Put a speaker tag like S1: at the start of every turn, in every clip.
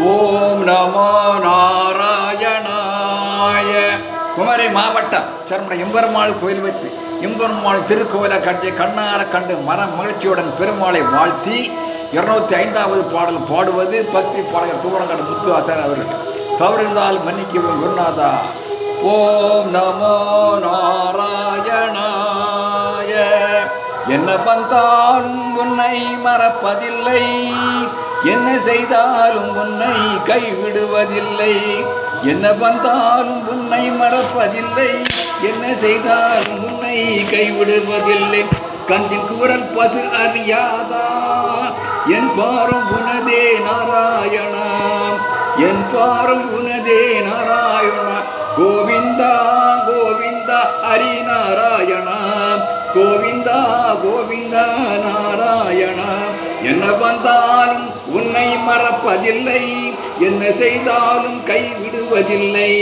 S1: ஓம் நமோ நாராயணாய. குமரி மாவட்டம் சர்மட எம்பெருமாள் கோயில் வைத்து எம்பெருமாள் திருக்கோயிலை கட்டி கண்ணார கண்டு மன மகிழ்ச்சியுடன் பெருமாளை வாழ்த்தி 205வது பாடல் பாடுவது பக்தி பாடகர் தூரங்கட முத்து ஆசார் அவர்கள். தவறிருந்தால் மன்னிக்கவும் குருநாதா. ஓம் நமோ நாராயணாய. என்ன வந்தாலும் உன்னை மறப்பதில்லை, என்ன செய்தாலும் உன்னை கைவிடுவதில்லை. என்ன வந்தாலும் உன்னை மறப்பதில்லை, என்ன செய்தாலும் உன்னை கைவிடுவதில்லை. கண்ணின் குரல் பசு அறியாதா, என் பாரம் உனதே நாராயணா, என் பாரம் உனதே நாராயணா. கோவிந்தா கோவிந்தா ஹரி நாராயணா, கோவிந்தா கோவிந்தா நாராயணா. என்ன வந்தாலும் உன்னை மறப்பதில்லை, என்ன செய்தாலும் கைவிடுவதில்லை.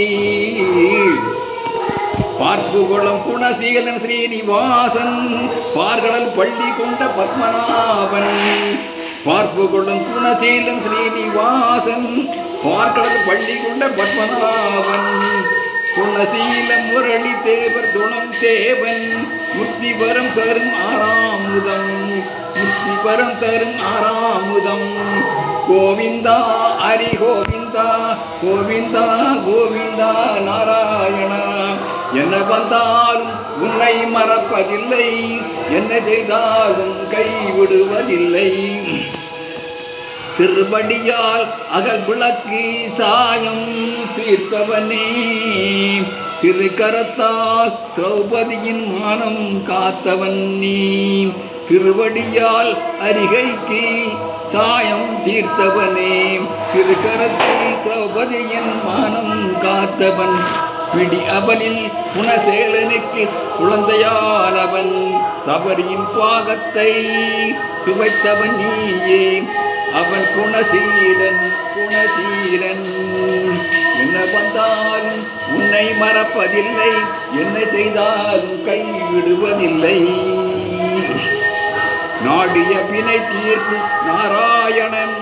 S1: பார்ப்புகுளம் குணசீலன் ஸ்ரீனிவாசன், பார்கடல் பள்ளி கொண்ட பத்மநாபன். பார்ப்புகுளம் குணசீலன் ஸ்ரீனிவாசன், பார்கடல் பள்ளி கொண்ட பத்மநாபன். குணசீல முரளி தேவர் துணம் தேவன், முக்தி வரம் தரும் ஆறாமுதம், முக்தி வரம் தரும் ஆறாமுதம். கோவிந்தா ஹரி கோவிந்தா, கோவிந்தா கோவிந்தா நாராயணா. என்ன வந்தாலும் உன்னை மறப்பதில்லை, என்ன செய்தாலும் கைவிடுவதில்லை. திருவடியால் அகல் விளக்கு சாயம் தீர்த்தவனே, திருக்கரத்தால் திரௌபதியின் மானம் காத்தவன் நீ. திருவடியால் அரிகைக்கு சாயம் தீர்த்தவனே, திருக்கரத்தில் திரௌபதியின் மானம் காத்தவன். பிடி அபலில் குணசேலனுக்கு குழந்தையானவன், சபரியின் பாகத்தை சுவைத்தவன் நீயே. அவன் குணசீலன் குணசீலன். என்ன வந்தாலும் உன்னை மறப்பதில்லை, என்ன செய்தாலும் கைவிடுவதில்லை. நாடிய வினை தீர்க்கும் நாராயணன்,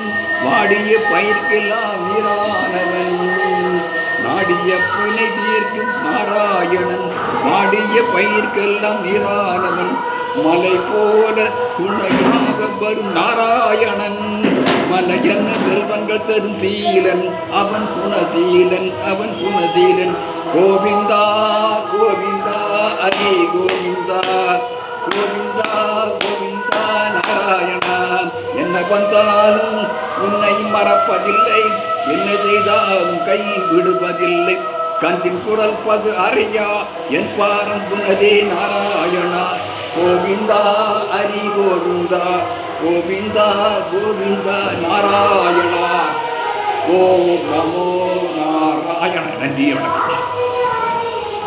S1: வாடிய பயிர்க்கெல்லாம் நீரானவன். நாடிய வினை தீர்க்கும் நாராயணன், வாடிய பயிர்க்கெல்லாம் நீரானவன். மலை போல துணையாக வரும் நாராயணன், மலையன்ன செல்வங்கள் தரும் சீலன். அவன் குணசீலன், அவன் குணசீலன். கோவிந்தா கோவிந்தா ஹரி கோவிந்தா, கோவிந்தா கோவிந்தா நாராயணா. என்ன வந்தாலும் உன்னை மறப்பதில்லை, என்ன செய்தாலும் கை விடுவதில்லை. கண்ணின் குரல் பசு அறியா, என் பாரம் உனதே நாராயணா. கோவிந்தா ஹரி கோவிந்தா, கோவிந்தா கோவிந்தா நாராயணா. ஓம் நமோ நாராயண. நன்றி வணக்கம்.